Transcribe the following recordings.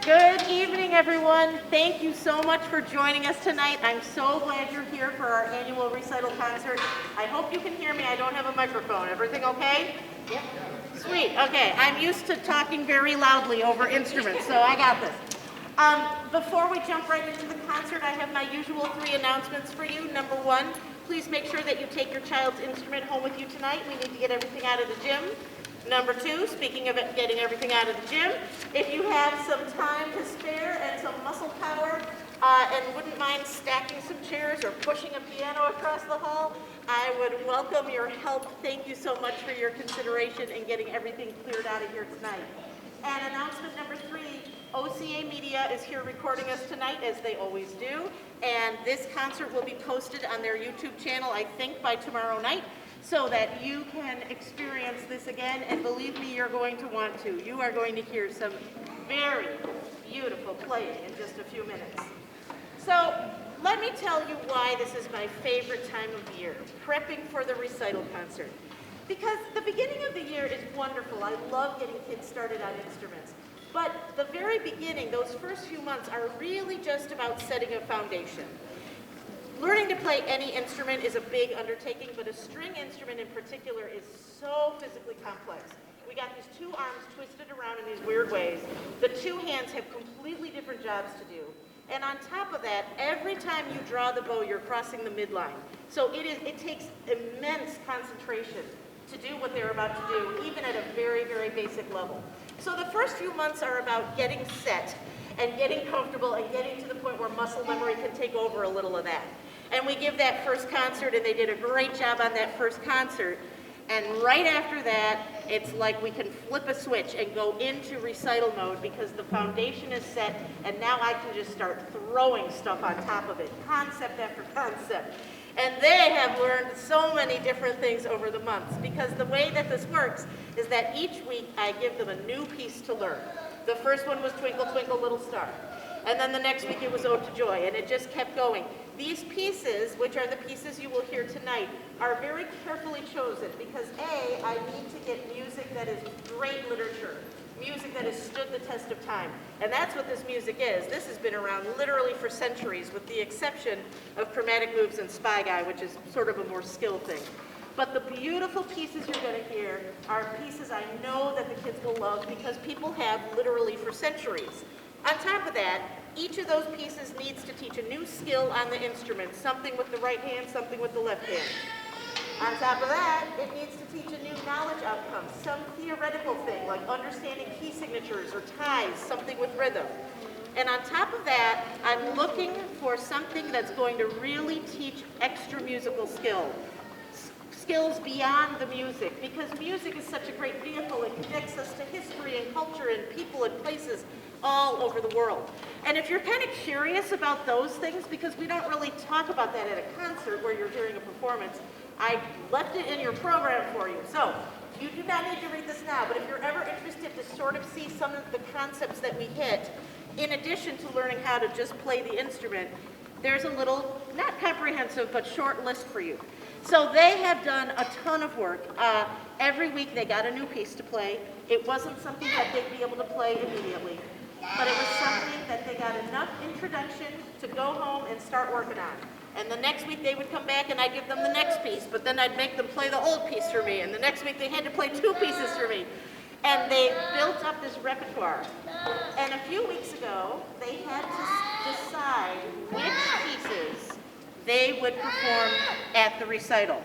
Good evening, everyone. Thank you so much for joining us tonight. I'm so glad you're here for our annual recital concert. I hope you can hear me. I don't have a microphone. Everything okay? Yep. Sweet. Okay. I'm used to talking very loudly over instruments, so I got this. Before we jump right into the concert, I have my usual 3 announcements for you. Number 1, please make sure that you take your child's instrument home with you tonight. We need to get everything out of the gym. Number 2, speaking of getting everything out of the gym, if you have some time to spare and some muscle power and wouldn't mind stacking some chairs or pushing a piano across the hall, I would welcome your help. Thank you so much for your consideration in getting everything cleared out of here tonight. And announcement number 3, OCA Media is here recording us tonight, as they always do, and this concert will be posted on their YouTube channel, I think, by tomorrow night, so that you can experience this again, and believe me, you're going to want to. You are going to hear some very beautiful playing in just a few minutes. So let me tell you why this is my favorite time of year, prepping for the recital concert. Because the beginning of the year is wonderful. I love getting kids started on instruments. But the very beginning, those first few months, are really just about setting a foundation. Learning to play any instrument is a big undertaking, but a string instrument in particular is so physically complex. We got these 2 arms twisted around in these weird ways. The 2 hands have completely different jobs to do. And on top of that, every time you draw the bow, you're crossing the midline. So it takes immense concentration to do what they're about to do, even at a very, very basic level. So the first few months are about getting set and getting comfortable and getting to the point where muscle memory can take over a little of that. And we give that first concert, and they did a great job on that first concert. And right after that, it's like we can flip a switch and go into recital mode because the foundation is set, and now I can just start throwing stuff on top of it, concept after concept. And they have learned so many different things over the months, because the way that this works is that each week I give them a new piece to learn. The first one was Twinkle, Twinkle, Little Star. And then the next week it was Ode to Joy, and it just kept going. These pieces, which are the pieces you will hear tonight, are very carefully chosen because A, I need to get music that is great literature, music that has stood the test of time. And that's what this music is. This has been around literally for centuries, with the exception of Chromatic Moves and Spy Guy, which is sort of a more skill thing. But the beautiful pieces you're going to hear are pieces I know that the kids will love because people have literally for centuries. On top of that, each of those pieces needs to teach a new skill on the instrument, something with the right hand, something with the left hand. On top of that, it needs to teach a new knowledge outcome, some theoretical thing like understanding key signatures or ties, something with rhythm. And on top of that, I'm looking for something that's going to really teach extra musical skills beyond the music, because music is such a great vehicle. It connects us to history and culture and people and places all over the world. And if you're kind of curious about those things, because we don't really talk about that at a concert where you're hearing a performance, I left it in your program for you. So you do not need to read this now, but if you're ever interested to sort of see some of the concepts that we hit, in addition to learning how to just play the instrument, there's a little, not comprehensive, but short list for you. So they have done a ton of work. Every week they got a new piece to play. It wasn't something that they'd be able to play immediately, but it was something that they got enough introduction to go home and start working on. And the next week they would come back and I'd give them the next piece, but then I'd make them play the old piece for me, and the next week they had to play 2 pieces for me. And they built up this repertoire. And a few weeks ago, they had to decide which pieces they would perform at the recital.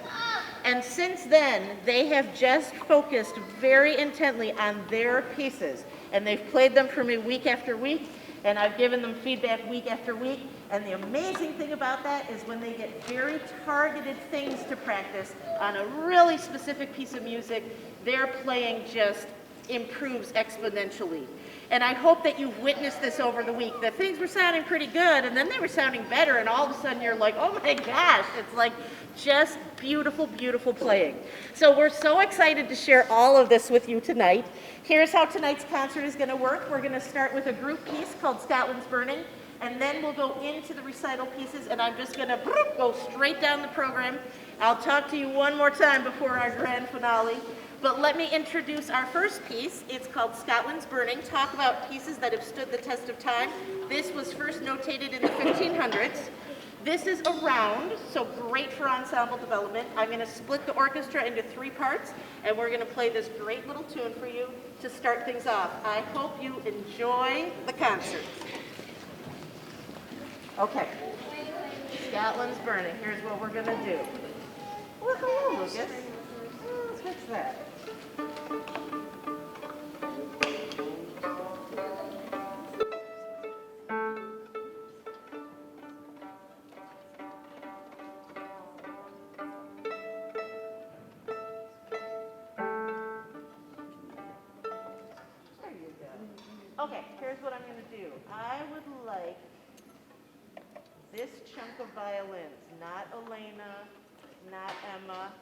And since then, they have just focused very intently on their pieces. And they've played them for me week after week, and I've given them feedback week after week. And the amazing thing about that is when they get very targeted things to practice on a really specific piece of music, their playing just improves exponentially. And I hope that you've witnessed this over the week, that things were sounding pretty good, and then they were sounding better, and all of a sudden you're like, oh my gosh, it's like just beautiful, beautiful playing. So we're so excited to share all of this with you tonight. Here's how tonight's concert is going to work. We're going to start with a group piece called Scotland's Burning, and then we'll go into the recital pieces, and I'm just going to go straight down the program. I'll talk to you one more time before our grand finale. But let me introduce our first piece. It's called Scotland's Burning. Talk about pieces that have stood the test of time. This was first notated in the 1500s. This is a round, so great for ensemble development. I'm going to split the orchestra into 3 parts, and we're going to play this great little tune for you to start things off. I hope you enjoy the concert. Okay. Scotland's Burning. Here's what we're going to do. Well, hello, Lucas. Let's fix that. Okay, here's what I'm going to do. I would like this chunk of violins, not Elena, not Emma,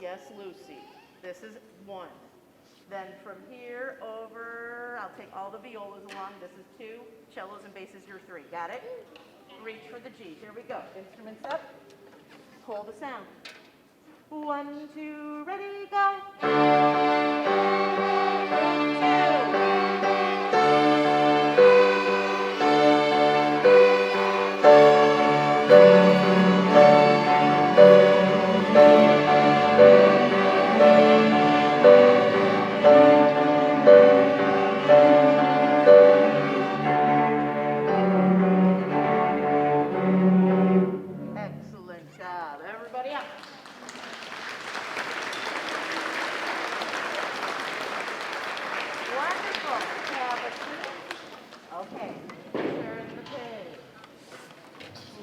yes, Lucy. This is 1. Then from here over, I'll take all the violas along. This is 2. Cellos and basses, you're 3. Got it? Reach for the G. Here we go. Instruments up. Pull the sound. 1, 2, ready, go. 2. Excellent job. Everybody up. Wonderful. Have a seat. Okay. Turn the page.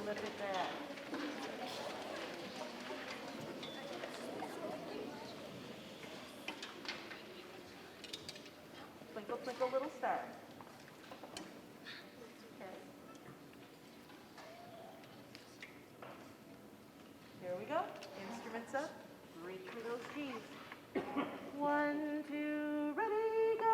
Flip it back. Twinkle, twinkle, little star. Okay. Here we go. Instruments up. Reach for those G's. 1, 2, ready, go.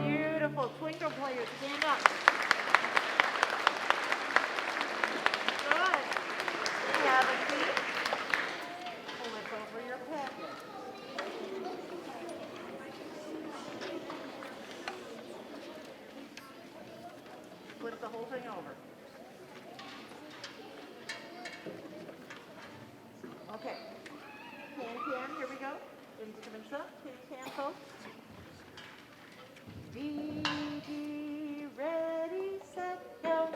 Beautiful. Twinkle players, stand up. Good. Have a seat. Flip over your packet. Flip the whole thing over. Okay. Can, here we go. Instruments up. Can, folks. D, D, ready, set, go.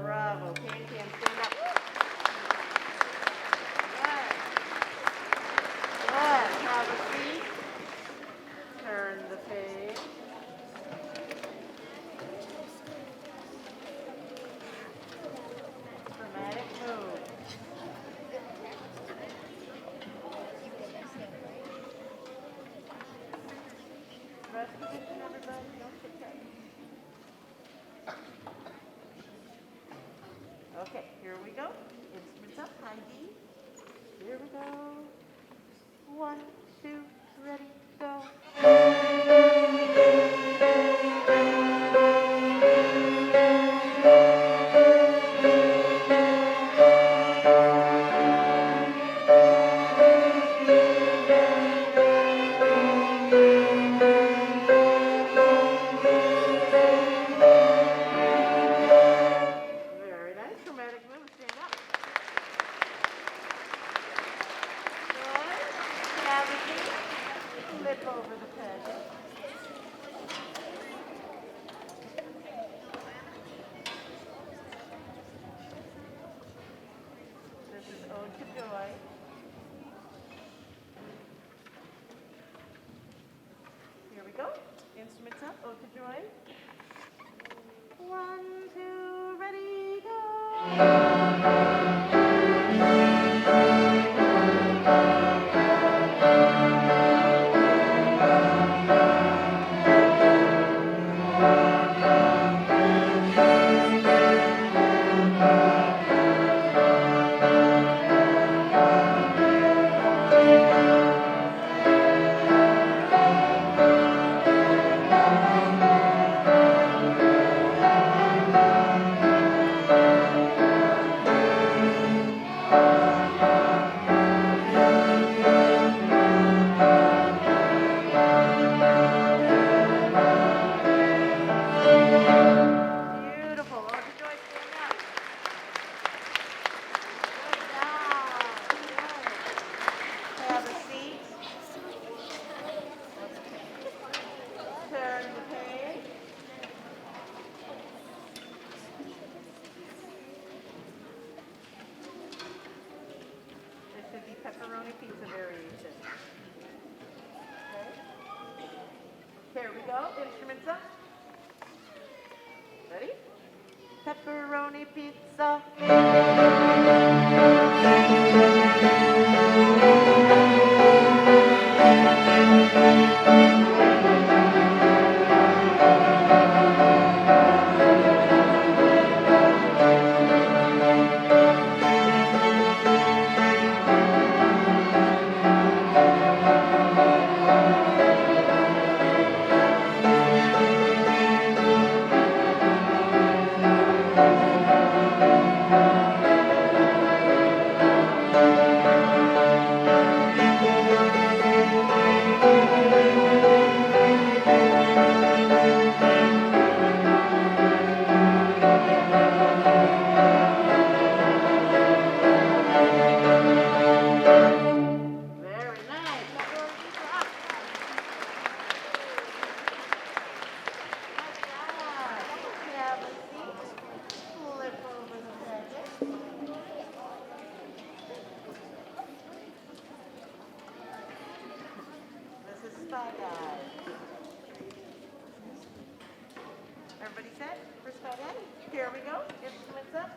Bravo. Can, stand up. Good. Good. Have a seat. Turn the page. Dramatic move. Rest position, everybody. Don't sit tight. Okay, here we go. Instruments up, high D. Here we go. 1, 2, ready, go. Very nice. Dramatic move. Stand up. flip over the packet. This is Ode to Joy. Here we go. Instruments up, Ode to Joy. 1, 2, ready, go. Beautiful. Ode to Joy, stand up. Good job. Good. Have a seat. Turn the page. This should be pepperoni pizza variation. Okay. Here we go. Instruments up. Ready? Pepperoni pizza. Very nice. Pepperoni pizza up. Good job. Have a seat. Flip over the packet. This is Spy Guy. Everybody set for Spy Guy? Here we go. Instruments up.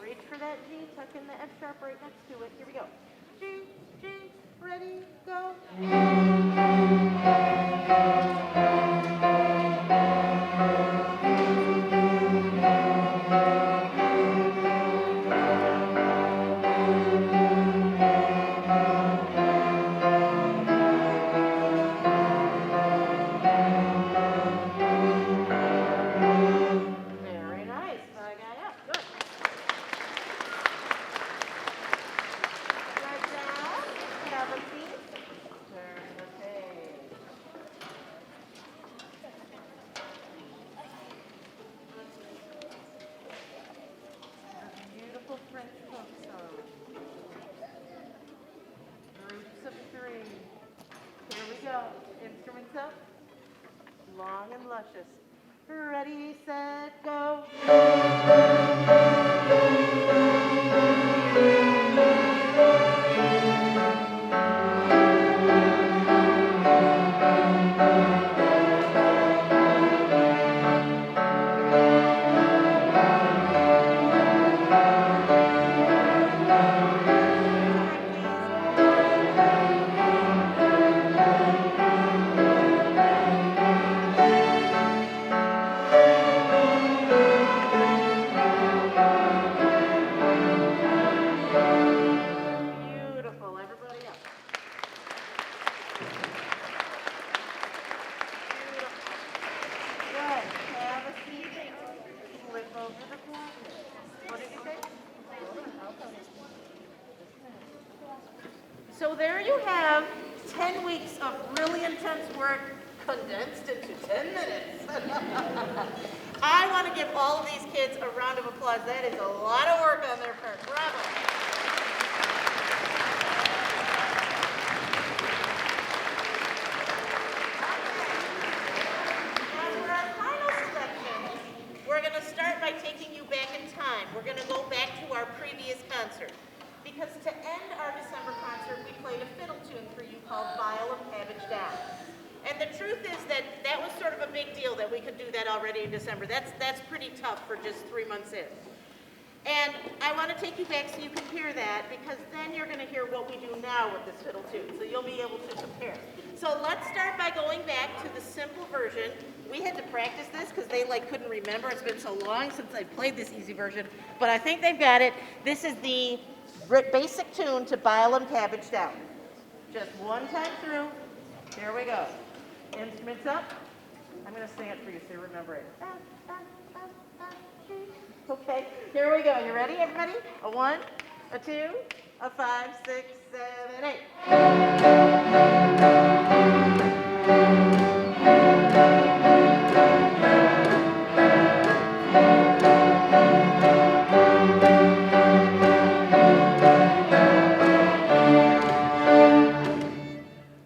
Reach for that G. Tuck in the F sharp right next to it. Here we go. G, G, ready, go. Very nice. Spy Guy up. Good. Good job. Have a seat. Turn the page. A beautiful French folk song. Groups of 3. Here we go. Instruments up. Long and luscious. Ready, set, go. Beautiful. Everybody up. Beautiful. Good. Have a seat. Flip over the packet. What did you say? So there you have 10 weeks of really intense work condensed into 10 minutes. I want to give all of these kids a round of applause. That is a lot of work on their part. Bravo. truth is that that was sort of a big deal that we could do that already in December. That's pretty tough for just 3 months in. And I want to take you back so you compare that, because then you're going to hear what we do now with this fiddle tune, so you'll be able to compare. So let's start by going back to the simple version. We had to practice this because they couldn't remember. It's been so long since I played this easy version, but I think they've got it. This is the basic tune to Bile 'em Cabbage Down. Just one time through. Here we go. Instruments up. I'm going to sing it for you so you remember it. Okay, here we go. You ready, everybody? A 1, a 2, a 5, 6, 7, 8.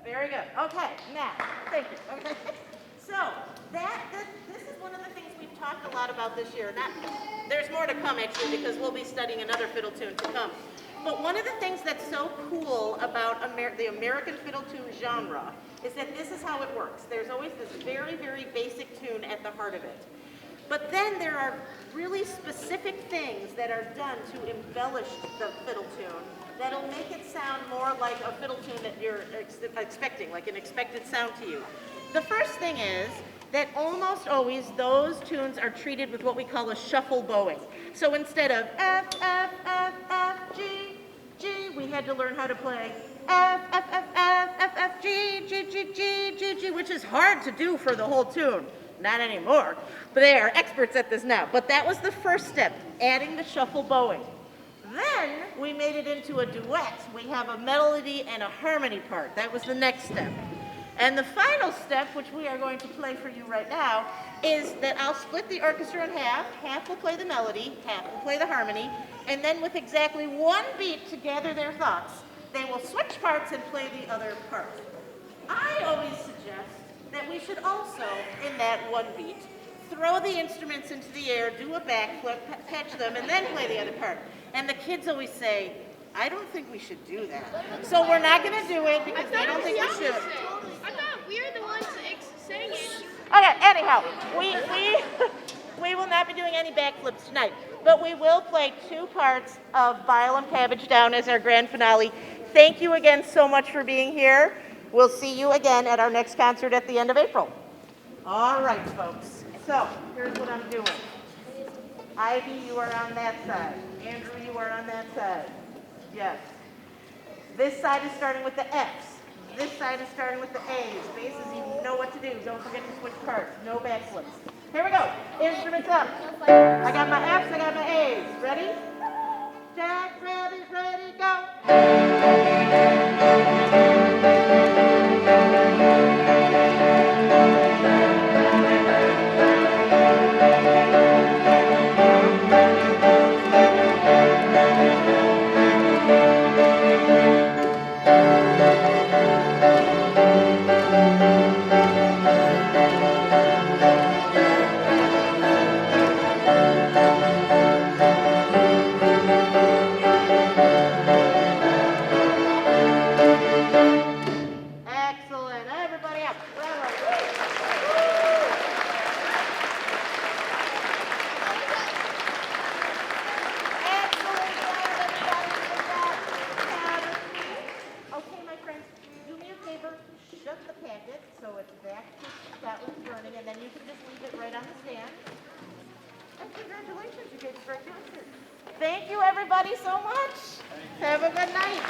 Very good. Okay, now, thank you. Okay. So, this is one of the things we've talked a lot about this year. There's more to come, actually, because we'll be studying another fiddle tune to come. But one of the things that's so cool about the American fiddle tune genre is that this is how it works. There's always this very, very basic tune at the heart of it. But then there are really specific things that are done to embellish the fiddle tune that'll make it sound more like a fiddle tune that you're expecting, like an expected sound to you. The first thing is that almost always those tunes are treated with what we call a shuffle bowing. So instead of F, F, F, F, G, G, we had to learn how to play F, F, F, F, F, F, G, G, G, G, G, G, which is hard to do for the whole tune. Not anymore, but they are experts at this now. But that was the first step, adding the shuffle bowing. Then we made it into a duet. We have a melody and a harmony part. That was the next step. And the final step, which we are going to play for you right now, is that I'll split the orchestra in half. Half will play the melody, half will play the harmony, and then with exactly one beat to gather their thoughts, they will switch parts and play the other part. I always suggest that we should also, in that one beat, throw the instruments into the air, do a backflip, catch them, and then play the other part. And the kids always say, I don't think we should do that. So we're not going to do it because they don't think we should. I thought we were the ones saying it. Okay, anyhow, we will not be doing any backflips tonight, but we will play 2 parts of Bile 'em Cabbage Down as our grand finale. Thank you again so much for being here. We'll see you again at our next concert at the end of April. All right, folks. So here's what I'm doing. Ivy, you are on that side. Andrew, you are on that side. Yes. This side is starting with the F's. This side is starting with the A's. Basses, you know what to do. Don't forget to switch parts. No backflips. Here we go. Instruments up. I got my F's, I got my A's. Ready? Jack, rabbit, ready, go. Excellent. Everybody up. Bravo. Excellent job, everybody. Okay, my friends, do me a favor. Shut the packet so it's back to Scotland's running, and then you can just leave it right on the stand. And congratulations, you guys are a concert. Thank you, everybody, so much. Have a good night.